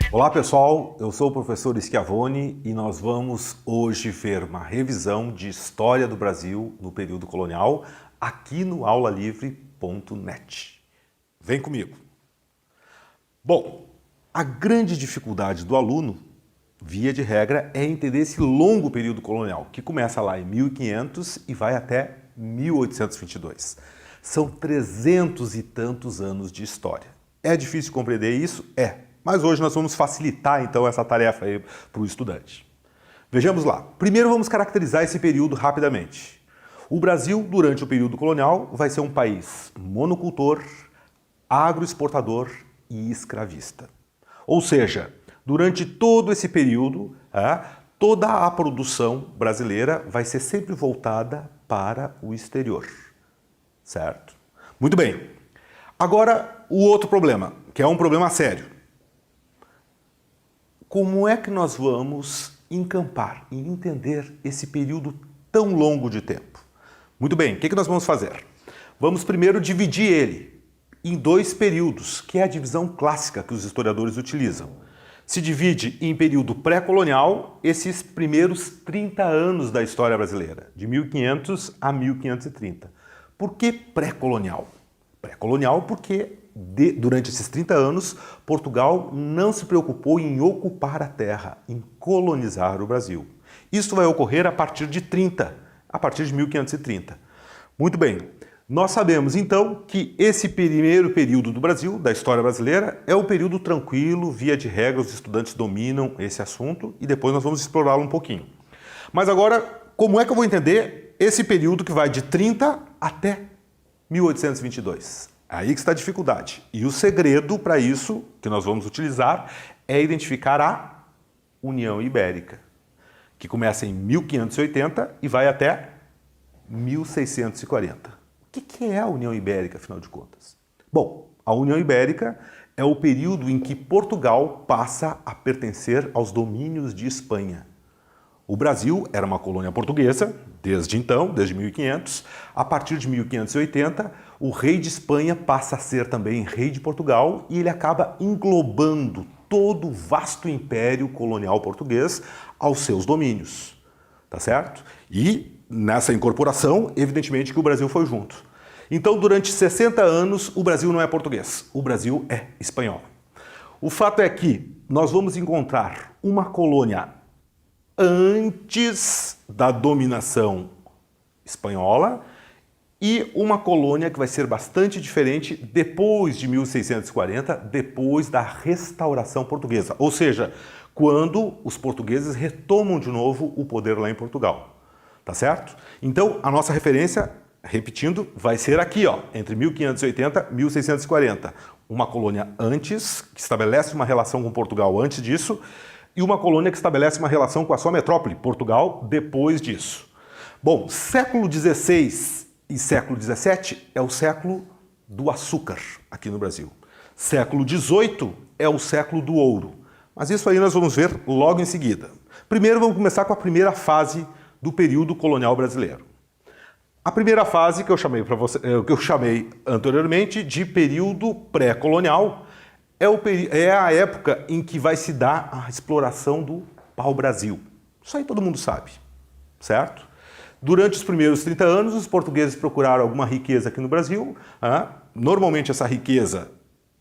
Olá pessoal, eu sou o professor Schiavone e nós vamos hoje ver uma revisão de História do Brasil no período colonial aqui no aulalivre.net. Vem comigo! Bom, a grande dificuldade do aluno, via de regra, é entender esse longo período colonial, que começa lá em 1500 e vai até 1822. São 300 e tantos anos de história. É difícil compreender isso? É. Mas hoje nós vamos facilitar então essa tarefa aí para o estudante. Vejamos lá. Primeiro vamos caracterizar esse período rapidamente. O Brasil, durante o período colonial, vai ser um país monocultor, agroexportador e escravista. Ou seja, durante todo esse período, toda a produção brasileira vai ser sempre voltada para o exterior. Certo? Muito bem. Agora, o outro problema, que é um problema sério. Como é que nós vamos encampar e entender esse período tão longo de tempo? Muito bem, o que nós vamos fazer? Vamos primeiro dividir ele em dois períodos, que é a divisão clássica que os historiadores utilizam. Se divide em período pré-colonial, esses primeiros 30 anos da história brasileira, de 1500 a 1530. Por que pré-colonial? Pré-colonial porque durante esses 30 anos, Portugal não se preocupou em ocupar a terra, em colonizar o Brasil. Isso vai ocorrer a partir de 1530. Muito bem, nós sabemos então que esse primeiro período do Brasil, da história brasileira, é o período tranquilo, via de regra os estudantes dominam esse assunto e depois nós vamos explorá-lo um pouquinho. Mas agora, como é que eu vou entender esse período que vai de 30 até 1822? Aí que está a dificuldade. E o segredo para isso, que nós vamos utilizar, é identificar a União Ibérica, que começa em 1580 e vai até 1640. O que é a União Ibérica, afinal de contas? Bom, a União Ibérica é o período em que Portugal passa a pertencer aos domínios de Espanha. O Brasil era uma colônia portuguesa, desde então, desde 1500. A partir de 1580, o rei de Espanha passa a ser também rei de Portugal e ele acaba englobando todo o vasto império colonial português aos seus domínios. Tá certo? E nessa incorporação, evidentemente que o Brasil foi junto. Então, durante 60 anos, o Brasil não é português, o Brasil é espanhol. O fato é que nós vamos encontrar uma colônia antes da dominação espanhola e uma colônia que vai ser bastante diferente depois de 1640, depois da restauração portuguesa. Ou seja, quando os portugueses retomam de novo o poder lá em Portugal. Tá certo? Então, a nossa referência, repetindo, vai ser aqui, ó, entre 1580 e 1640. Uma colônia antes, que estabelece uma relação com Portugal antes disso, e uma colônia que estabelece uma relação com a sua metrópole, Portugal, depois disso. Bom, século XVI e século XVII é o século do açúcar aqui no Brasil. Século XVIII é o século do ouro. Mas isso aí nós vamos ver logo em seguida. Primeiro vamos começar com a primeira fase do período colonial brasileiro. A primeira fase que eu chamei anteriormente de período pré-colonial é a época em que vai se dar a exploração do pau-brasil. Isso aí todo mundo sabe, certo? Durante os primeiros 30 anos, os portugueses procuraram alguma riqueza aqui no Brasil. Normalmente essa riqueza,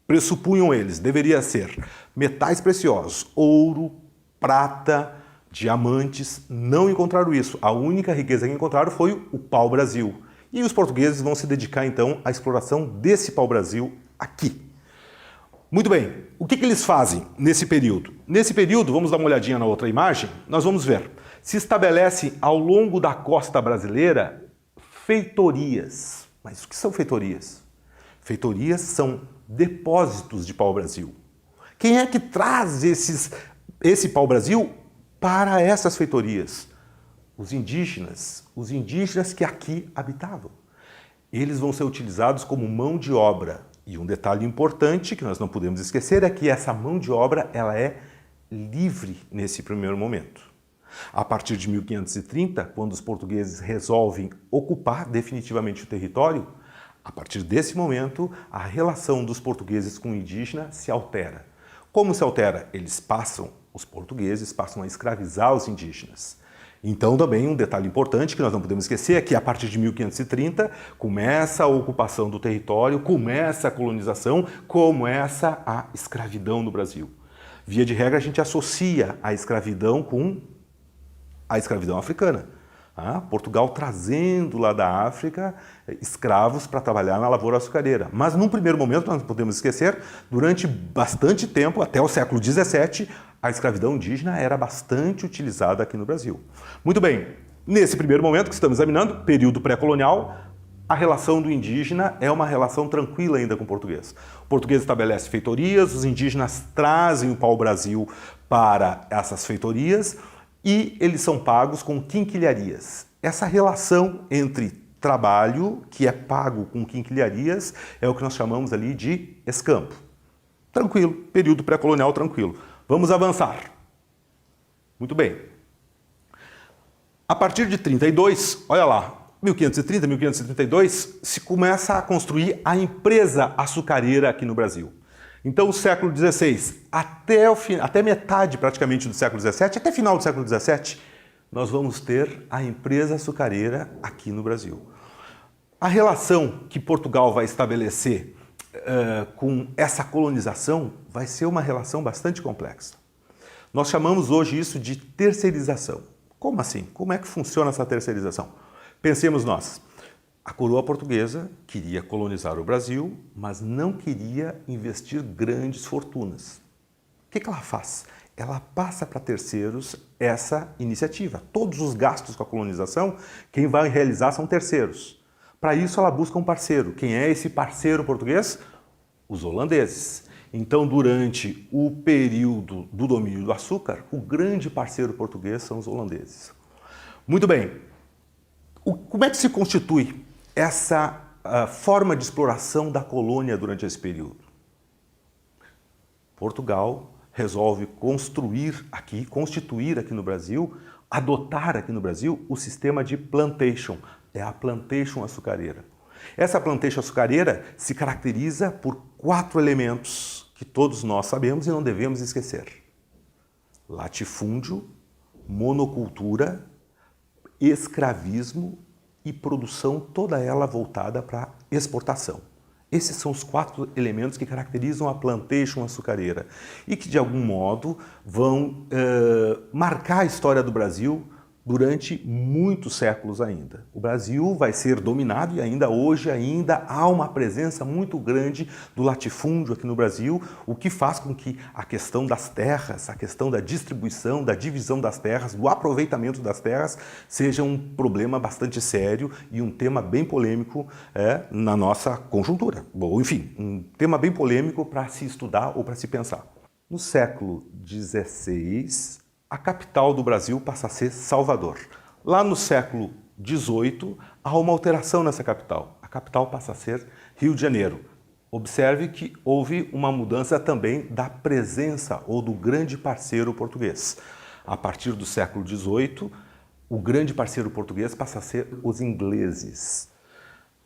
pressupunham eles, deveria ser metais preciosos, ouro, prata, diamantes. Não encontraram isso. A única riqueza que encontraram foi o pau-brasil. E os portugueses vão se dedicar então à exploração desse pau-brasil aqui. Muito bem, o que eles fazem nesse período? Nesse período, vamos dar uma olhadinha na outra imagem, nós vamos ver. Se estabelecem ao longo da costa brasileira feitorias. Mas o que são feitorias? Feitorias são depósitos de pau-brasil. Quem é que traz esse pau-brasil para essas feitorias? Os indígenas que aqui habitavam. Eles vão ser utilizados como mão de obra. E um detalhe importante que nós não podemos esquecer é que essa mão de obra ela é livre nesse primeiro momento. A partir de 1530, quando os portugueses resolvem ocupar definitivamente o território, a partir desse momento, a relação dos portugueses com o indígena se altera. Como se altera? Os portugueses passam a escravizar os indígenas. Então, também um detalhe importante que nós não podemos esquecer é que a partir de 1530 começa a ocupação do território, começa a colonização, começa a escravidão no Brasil. Via de regra, a gente associa a escravidão com a escravidão africana. Portugal trazendo lá da África escravos para trabalhar na lavoura açucareira. Mas num primeiro momento, nós não podemos esquecer, durante bastante tempo, até o século XVII, a escravidão indígena era bastante utilizada aqui no Brasil. Muito bem, nesse primeiro momento que estamos examinando, período pré-colonial, a relação do indígena é uma relação tranquila ainda com o português. O português estabelece feitorias, os indígenas trazem o pau-brasil para essas feitorias, e eles são pagos com quinquilharias. Essa relação entre trabalho, que é pago com quinquilharias, é o que nós chamamos ali de escampo. Tranquilo, período pré-colonial tranquilo. Vamos avançar. Muito bem. A partir de 32, olha lá, 1530, 1532, se começa a construir a empresa açucareira aqui no Brasil. Então, o século XVI, até metade praticamente do século XVII, até final do século XVII, nós vamos ter a empresa açucareira aqui no Brasil. A relação que Portugal vai estabelecer com essa colonização vai ser uma relação bastante complexa. Nós chamamos hoje isso de terceirização. Como assim? Como é que funciona essa terceirização? Pensemos nós. A coroa portuguesa queria colonizar o Brasil, mas não queria investir grandes fortunas. O que ela faz? Ela passa para terceiros essa iniciativa. Todos os gastos com a colonização, quem vai realizar são terceiros. Para isso, ela busca um parceiro. Quem é esse parceiro português? Os holandeses. Então, durante o período do domínio do açúcar, o grande parceiro português são os holandeses. Muito bem. Como é que se constitui essa forma de exploração da colônia durante esse período? Portugal resolve constituir aqui no Brasil, adotar aqui no Brasil o sistema de plantation, é a plantation açucareira. Essa plantation açucareira se caracteriza por 4 elementos que todos nós sabemos e não devemos esquecer: latifúndio, monocultura, escravismo e produção, toda ela voltada para exportação. Esses são os 4 elementos que caracterizam a plantation açucareira e que, de algum modo, vão marcar a história do Brasil durante muitos séculos ainda. O Brasil vai ser dominado e ainda hoje há uma presença muito grande do latifúndio aqui no Brasil, o que faz com que a questão das terras, a questão da distribuição, da divisão das terras, do aproveitamento das terras, seja um problema bastante sério e um tema bem polêmico na nossa conjuntura. Ou, enfim, um tema bem polêmico para se estudar ou para se pensar. No século XVI, a capital do Brasil passa a ser Salvador. Lá no século XVIII, há uma alteração nessa capital. A capital passa a ser Rio de Janeiro. Observe que houve uma mudança também da presença ou do grande parceiro português. A partir do século XVIII, o grande parceiro português passa a ser os ingleses.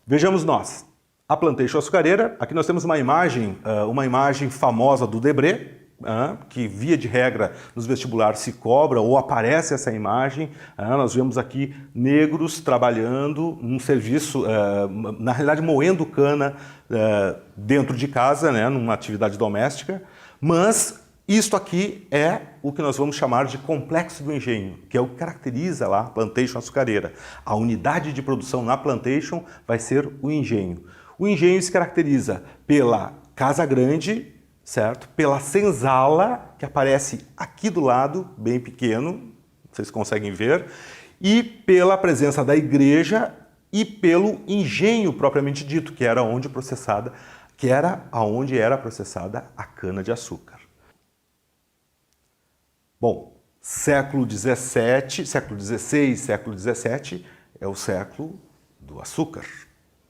Vejamos nós. A plantation açucareira, aqui nós temos uma imagem famosa do Debré, que via de regra nos vestibulares se cobra ou aparece essa imagem. Nós vemos aqui negros trabalhando num serviço, na realidade moendo cana dentro de casa, numa atividade doméstica, mas isto aqui é o que nós vamos chamar de complexo do engenho, que é o que caracteriza lá a plantation açucareira. A unidade de produção na plantation vai ser o engenho. O engenho se caracteriza pela casa grande, certo? Pela senzala, que aparece aqui do lado, bem pequeno, vocês conseguem ver, e pela presença da igreja e pelo engenho propriamente dito, que era aonde era processada a cana-de-açúcar. Bom, século XVII, século XVI, século XVII é o século do açúcar,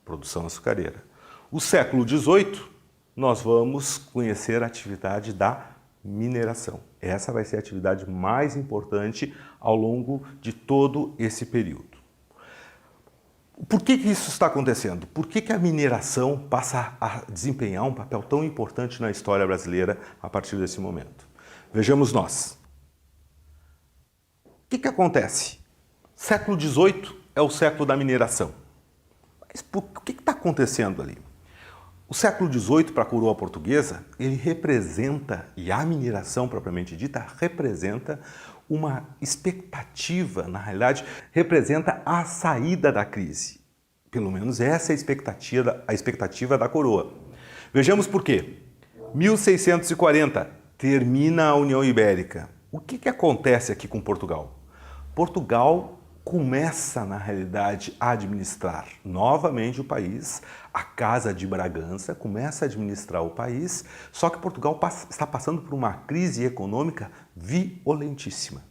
produção açucareira. O século XVIII, nós vamos conhecer a atividade da mineração. Essa vai ser a atividade mais importante ao longo de todo esse período. Por que isso está acontecendo? Por que a mineração passa a desempenhar um papel tão importante na história brasileira a partir desse momento? Vejamos nós. O que acontece? Século XVIII é o século da mineração. Mas o que está acontecendo ali? O século XVIII, para a coroa portuguesa, ele representa, e a mineração propriamente dita, representa uma expectativa, na realidade, representa a saída da crise. Pelo menos essa é a expectativa da coroa. Vejamos por quê. 1640, termina a União Ibérica. O que acontece aqui com Portugal? Portugal começa, na realidade, a administrar novamente o país, a Casa de Bragança começa a administrar o país, só que Portugal está passando por uma crise econômica violentíssima.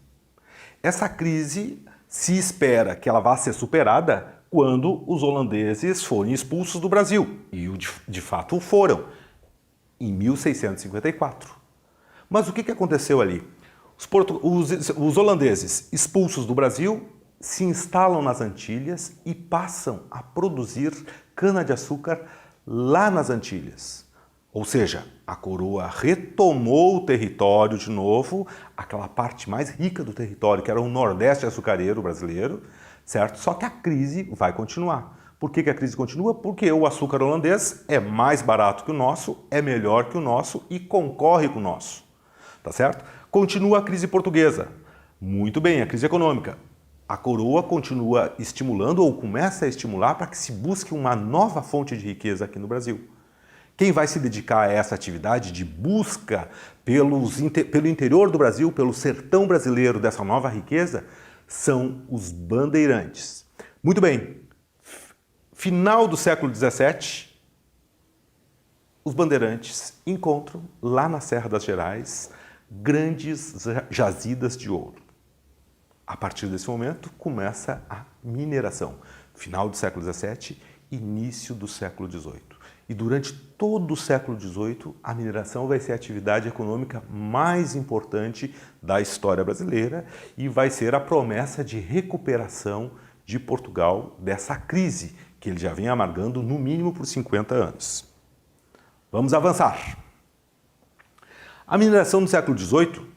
Essa crise se espera que ela vá ser superada quando os holandeses forem expulsos do Brasil, e de fato foram, em 1654. Mas o que aconteceu ali? Os holandeses expulsos do Brasil se instalam nas Antilhas e passam a produzir cana-de-açúcar lá nas Antilhas. Ou seja, a coroa retomou o território de novo, aquela parte mais rica do território, que era o Nordeste açucareiro brasileiro, certo? Só que a crise vai continuar. Por que a crise continua? Porque o açúcar holandês é mais barato que o nosso, é melhor que o nosso e concorre com o nosso. Tá certo? Continua a crise portuguesa. Muito bem, a crise econômica. A coroa continua estimulando ou começa a estimular para que se busque uma nova fonte de riqueza aqui no Brasil. Quem vai se dedicar a essa atividade de busca pelo interior do Brasil, pelo sertão brasileiro dessa nova riqueza, são os bandeirantes. Muito bem, final do século XVII, os bandeirantes encontram lá na Serra das Gerais grandes jazidas de ouro. A partir desse momento, começa a mineração. Final do século XVII, início do século XVIII. E durante todo o século XVIII, a mineração vai ser a atividade econômica mais importante da história brasileira e vai ser a promessa de recuperação de Portugal dessa crise que ele já vem amargando no mínimo por 50 anos. Vamos avançar. A mineração no século XVIII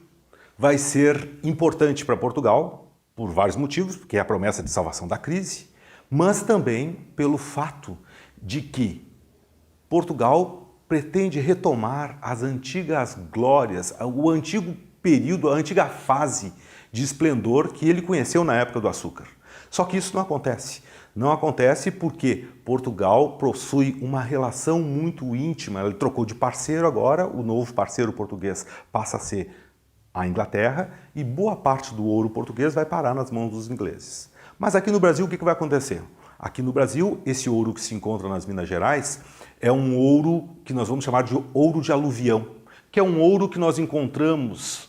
vai ser importante para Portugal por vários motivos, porque é a promessa de salvação da crise, mas também pelo fato de que Portugal pretende retomar as antigas glórias, o antigo período, a antiga fase de esplendor que ele conheceu na época do açúcar. Só que isso não acontece. Não acontece porque Portugal possui uma relação muito íntima. Ele trocou de parceiro agora, o novo parceiro português passa a ser a Inglaterra e boa parte do ouro português vai parar nas mãos dos ingleses. Mas aqui no Brasil o que vai acontecer? Aqui no Brasil, esse ouro que se encontra nas Minas Gerais é um ouro que nós vamos chamar de ouro de aluvião, que é um ouro que nós encontramos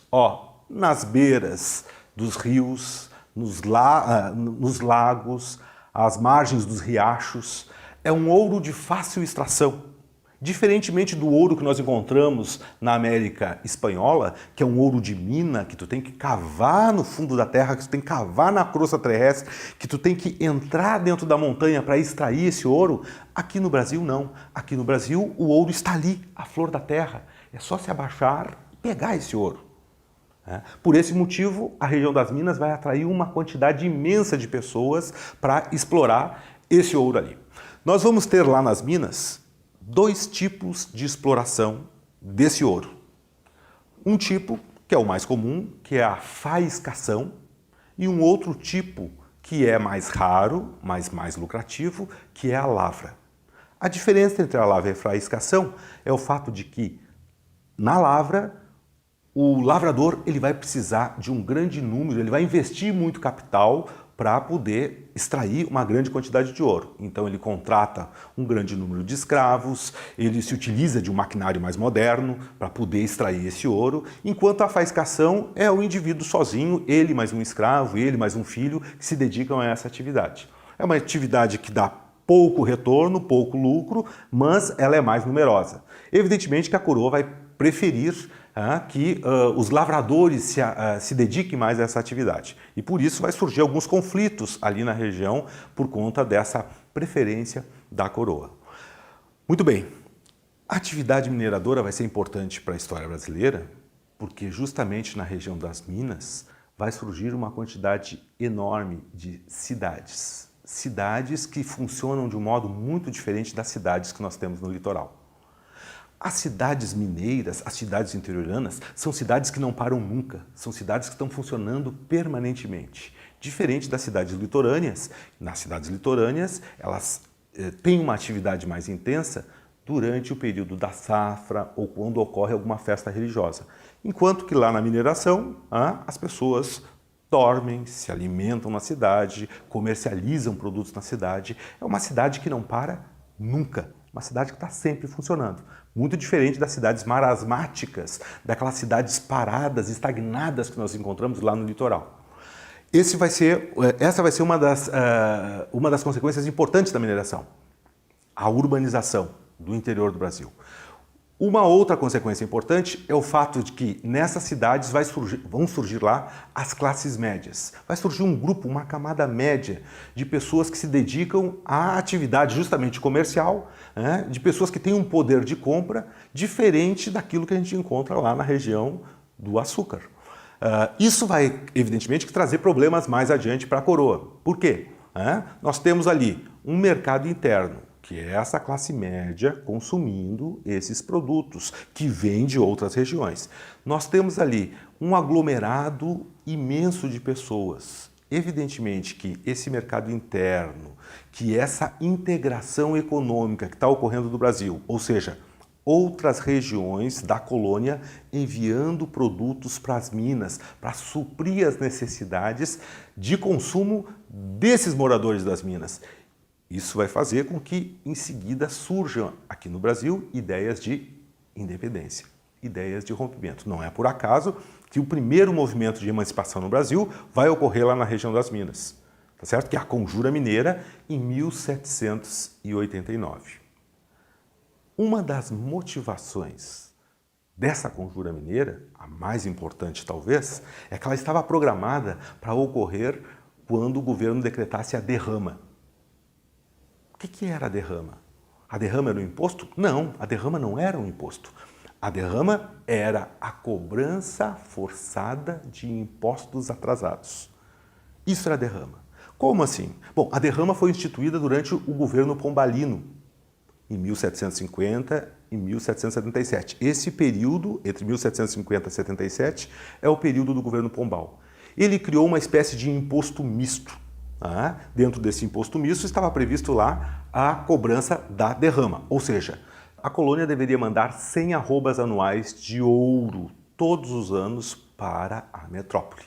nas beiras dos rios, nos lagos, às margens dos riachos. É um ouro de fácil extração. Diferentemente do ouro que nós encontramos na América Espanhola, que é um ouro de mina, que tu tem que cavar no fundo da terra, que tu tem que cavar na crosta terrestre, que tu tem que entrar dentro da montanha para extrair esse ouro, aqui no Brasil não. Aqui no Brasil o ouro está ali, à flor da terra. É só se abaixar e pegar esse ouro. Por esse motivo, a região das Minas vai atrair uma quantidade imensa de pessoas para explorar esse ouro ali. Nós vamos ter lá nas Minas dois tipos de exploração desse ouro. Um tipo, que é o mais comum, que é a faiscação, e um outro tipo, que é mais raro, mas mais lucrativo, que é a lavra. A diferença entre a lavra e a faiscação é o fato de que, na lavra, o lavrador ele vai precisar de um grande número, ele vai investir muito capital para poder extrair uma grande quantidade de ouro. Então ele contrata um grande número de escravos, ele se utiliza de um maquinário mais moderno para poder extrair esse ouro, enquanto a faiscação é o indivíduo sozinho, ele mais um escravo, ele mais um filho, que se dedicam a essa atividade. É uma atividade que dá pouco retorno, pouco lucro, mas ela é mais numerosa. Evidentemente que a coroa vai preferir que os lavradores se dediquem mais a essa atividade. E por isso vai surgir alguns conflitos ali na região por conta dessa preferência da coroa. Muito bem, a atividade mineradora vai ser importante para a história brasileira porque justamente na região das Minas vai surgir uma quantidade enorme de cidades. Cidades que funcionam de um modo muito diferente das cidades que nós temos no litoral. As cidades mineiras, as cidades interioranas, são cidades que não param nunca, são cidades que estão funcionando permanentemente. Diferente das cidades litorâneas, nas cidades litorâneas elas têm uma atividade mais intensa durante o período da safra ou quando ocorre alguma festa religiosa. Enquanto que lá na mineração, as pessoas dormem, se alimentam na cidade, comercializam produtos na cidade. É uma cidade que não para nunca, uma cidade que está sempre funcionando. Muito diferente das cidades marasmáticas, daquelas cidades paradas, estagnadas que nós encontramos lá no litoral. Essa vai ser uma das consequências importantes da mineração, a urbanização do interior do Brasil. Uma outra consequência importante é o fato de que nessas cidades vão surgir lá as classes médias. Vai surgir um grupo, uma camada média de pessoas que se dedicam à atividade justamente comercial, de pessoas que têm um poder de compra diferente daquilo que a gente encontra lá na região do açúcar. Isso vai, evidentemente, trazer problemas mais adiante para a coroa. Por quê? Nós temos ali um mercado interno, que é essa classe média consumindo esses produtos que vêm de outras regiões. Nós temos ali um aglomerado imenso de pessoas. Evidentemente que esse mercado interno, que essa integração econômica que está ocorrendo no Brasil, ou seja, outras regiões da colônia enviando produtos para as minas, para suprir as necessidades de consumo desses moradores das minas. Isso vai fazer com que, em seguida, surjam aqui no Brasil ideias de independência, ideias de rompimento. Não é por acaso que o primeiro movimento de emancipação no Brasil vai ocorrer lá na região das Minas, tá certo? Que é a Conjura Mineira, em 1789. Uma das motivações dessa Conjura Mineira, a mais importante talvez, é que ela estava programada para ocorrer quando o governo decretasse a derrama. O que era a derrama? A derrama era um imposto? Não, a derrama não era um imposto. A derrama era a cobrança forçada de impostos atrasados. Isso era a derrama. Como assim? Bom, a derrama foi instituída durante o governo Pombalino, em 1750 e 1777. Esse período, entre 1750 e 77, é o período do governo Pombal. Ele criou uma espécie de imposto misto. Dentro desse imposto misto estava previsto lá a cobrança da derrama, ou seja, a colônia deveria mandar 100 arrobas anuais de ouro todos os anos para a metrópole.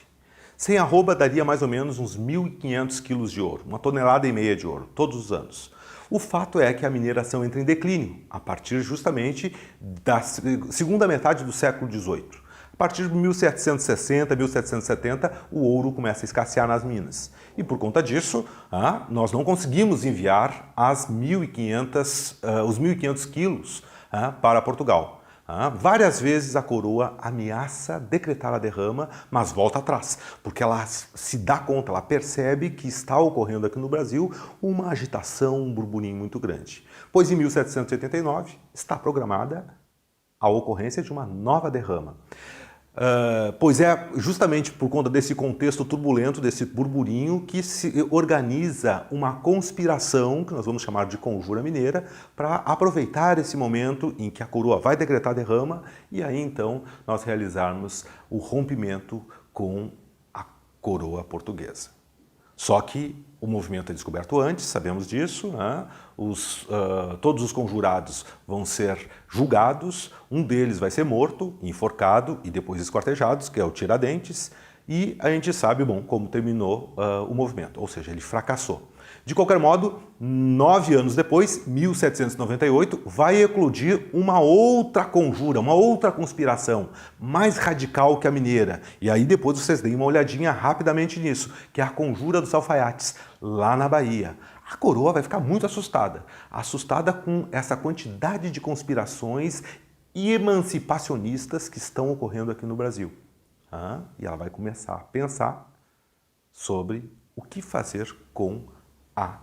100 arroba daria mais ou menos uns 1.500 quilos de ouro, 1,5 toneladas de ouro, todos os anos. O fato é que a mineração entra em declínio a partir justamente da segunda metade do século XVIII. A partir de 1760, 1770, o ouro começa a escassear nas minas. E por conta disso, nós não conseguimos enviar os 1.500 quilos para Portugal. Várias vezes a coroa ameaça decretar a derrama, mas volta atrás, porque ela se dá conta, ela percebe que está ocorrendo aqui no Brasil uma agitação, um burburinho muito grande. Pois em 1789 está programada a ocorrência de uma nova derrama. Pois é justamente por conta desse contexto turbulento, desse burburinho, que se organiza uma conspiração, que nós vamos chamar de Conjura Mineira, para aproveitar esse momento em que a coroa vai decretar a derrama e aí então nós realizarmos o rompimento com a coroa portuguesa. Só que o movimento é descoberto antes, sabemos disso, todos os conjurados vão ser julgados, um deles vai ser morto, enforcado e depois esquartejados, que é o Tiradentes, e a gente sabe, como terminou o movimento, ou seja, ele fracassou. De qualquer modo, 9 anos depois, 1798, vai eclodir uma outra conjura, uma outra conspiração, mais radical que a mineira. E aí depois vocês deem uma olhadinha rapidamente nisso, que é a Conjura dos Alfaiates, lá na Bahia. A coroa vai ficar muito assustada com essa quantidade de conspirações emancipacionistas que estão ocorrendo aqui no Brasil. E ela vai começar a pensar sobre o que fazer com a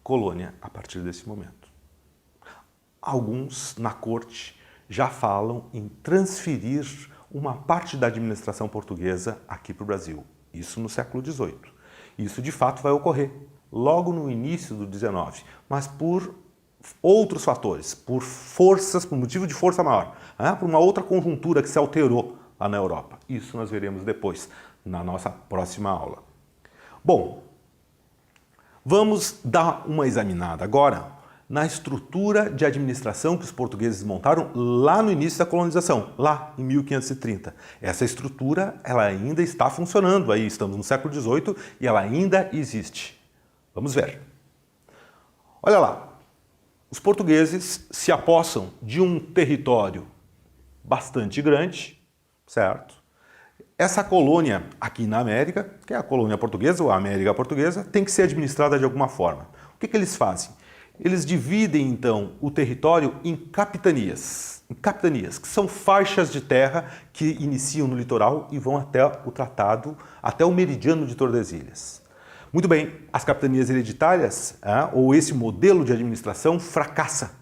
colônia a partir desse momento. Alguns na corte já falam em transferir uma parte da administração portuguesa aqui para o Brasil. Isso no século XVIII. Isso de fato vai ocorrer logo no início do XIX, mas por outros fatores, por motivo de força maior, por uma outra conjuntura que se alterou lá na Europa. Isso nós veremos depois, na nossa próxima aula. Bom, vamos dar uma examinada agora na estrutura de administração que os portugueses montaram lá no início da colonização, lá em 1530. Essa estrutura ela ainda está funcionando, aí estamos no século XVIII e ela ainda existe. Vamos ver. Olha lá, os portugueses se apossam de um território bastante grande, certo? Essa colônia aqui na América, que é a colônia portuguesa ou a América portuguesa, tem que ser administrada de alguma forma. O que eles fazem? Eles dividem, então, o território em capitanias, que são faixas de terra que iniciam no litoral e vão até o tratado, até o meridiano de Tordesilhas. Muito bem, as capitanias hereditárias, ou esse modelo de administração, fracassa.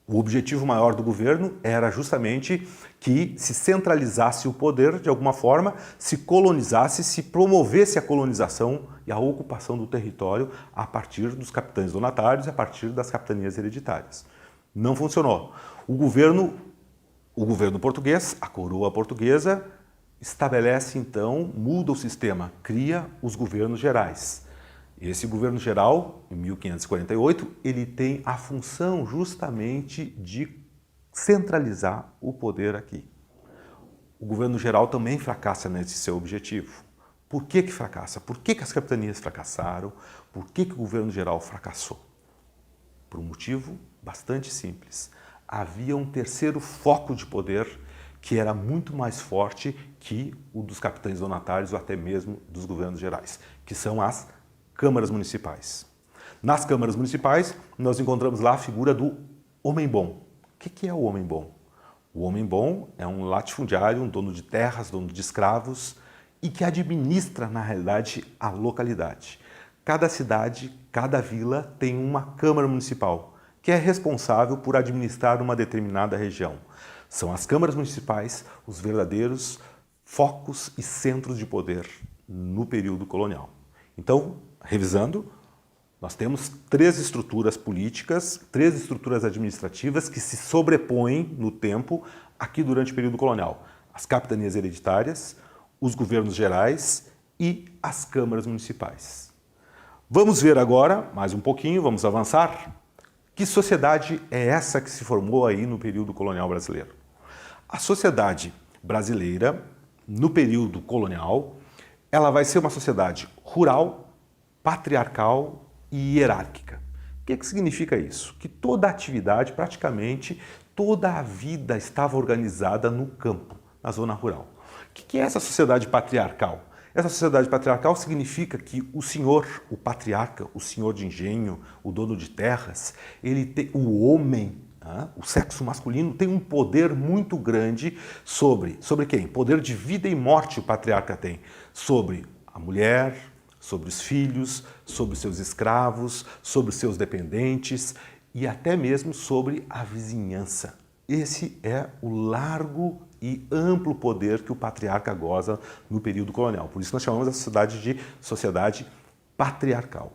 O objetivo maior do governo era justamente que se centralizasse o poder de alguma forma, se colonizasse, se promovesse a colonização e a ocupação do território a partir dos capitães donatários e a partir das capitanias hereditárias. Não funcionou. O governo português, a coroa portuguesa, estabelece então, muda o sistema, cria os governos gerais. Esse governo geral, em 1548, ele tem a função justamente de centralizar o poder aqui. O governo geral também fracassa nesse seu objetivo. Por que fracassa? Por que as capitanias fracassaram? Por que o governo geral fracassou? Por um motivo bastante simples. Havia um terceiro foco de poder que era muito mais forte que o dos capitães donatários ou até mesmo dos governos gerais, que são as câmaras municipais. Nas câmaras municipais, nós encontramos lá a figura do homem bom. O que é o homem bom? O homem bom é um latifundiário, um dono de terras, dono de escravos e que administra, na realidade, a localidade. Cada cidade, cada vila tem uma câmara municipal que é responsável por administrar uma determinada região. São as câmaras municipais os verdadeiros focos e centros de poder no período colonial. Então, revisando, nós temos três estruturas políticas, três estruturas administrativas que se sobrepõem no tempo aqui durante o período colonial. As capitanias hereditárias, os governos gerais e as câmaras municipais. Vamos ver agora, mais um pouquinho, vamos avançar, que sociedade é essa que se formou aí no período colonial brasileiro. A sociedade brasileira, no período colonial, ela vai ser uma sociedade rural, patriarcal e hierárquica. O que significa isso? Que toda a atividade, praticamente toda a vida estava organizada no campo, na zona rural. O que é essa sociedade patriarcal? Essa sociedade patriarcal significa que o senhor, o patriarca, o senhor de engenho, o dono de terras, o homem, o sexo masculino tem um poder muito grande sobre quem? Poder de vida e morte o patriarca tem. Sobre a mulher, sobre os filhos, sobre os seus escravos, sobre os seus dependentes e até mesmo sobre a vizinhança. Esse é o largo e amplo poder que o patriarca goza no período colonial. Por isso nós chamamos a sociedade de sociedade patriarcal.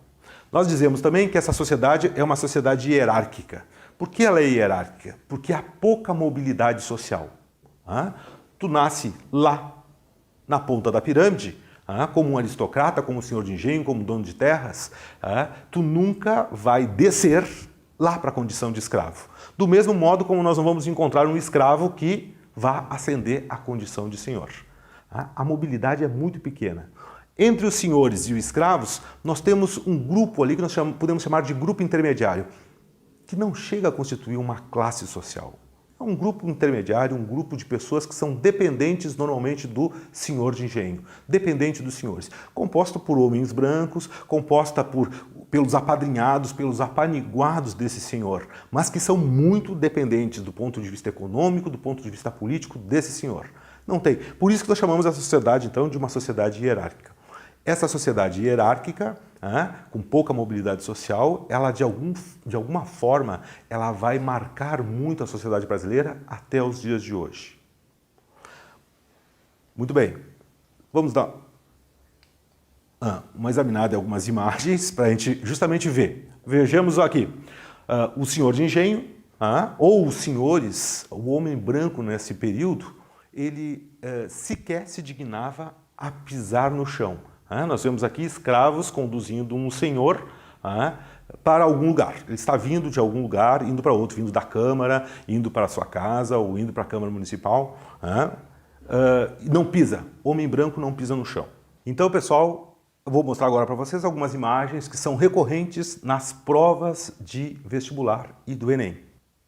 Nós dizemos também que essa sociedade é uma sociedade hierárquica. Por que ela é hierárquica? Porque há pouca mobilidade social. Tu nasce lá na ponta da pirâmide, como um aristocrata, como um senhor de engenho, como um dono de terras, tu nunca vai descer lá para a condição de escravo. Do mesmo modo como nós não vamos encontrar um escravo que vá ascender à condição de senhor. A mobilidade é muito pequena. Entre os senhores e os escravos, nós temos um grupo ali que nós podemos chamar de grupo intermediário, que não chega a constituir uma classe social. É um grupo intermediário, um grupo de pessoas que são dependentes normalmente do senhor de engenho, dependente dos senhores, composta por homens brancos, composta pelos apadrinhados, pelos apaniguados desse senhor, mas que são muito dependentes do ponto de vista econômico, do ponto de vista político desse senhor. Não tem. Por isso que nós chamamos a sociedade, então, de uma sociedade hierárquica. Essa sociedade hierárquica, com pouca mobilidade social, ela de alguma forma, ela vai marcar muito a sociedade brasileira até os dias de hoje. Muito bem, vamos dar uma examinada em algumas imagens para a gente justamente ver. Vejamos aqui, o senhor de engenho, ou os senhores, o homem branco nesse período, ele sequer se dignava a pisar no chão. Nós vemos aqui escravos conduzindo um senhor para algum lugar. Ele está vindo de algum lugar, indo para outro, vindo da Câmara, indo para a sua casa ou indo para a Câmara Municipal. Não pisa, homem branco não pisa no chão. Então, pessoal, eu vou mostrar agora para vocês algumas imagens que são recorrentes nas provas de vestibular e do Enem,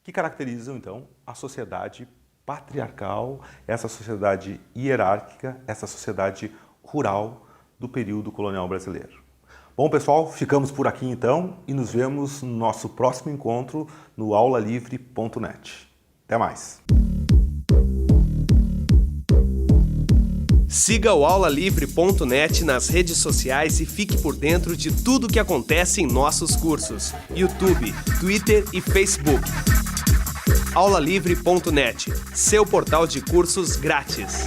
que caracterizam, então, a sociedade patriarcal, essa sociedade hierárquica, essa sociedade rural do período colonial brasileiro. Bom, pessoal, ficamos por aqui então e nos vemos no nosso próximo encontro no aulalivre.net. Até mais! Siga o aulalivre.net nas redes sociais e fique por dentro de tudo o que acontece em nossos cursos: YouTube, Twitter e Facebook. aulalivre.net, seu portal de cursos grátis.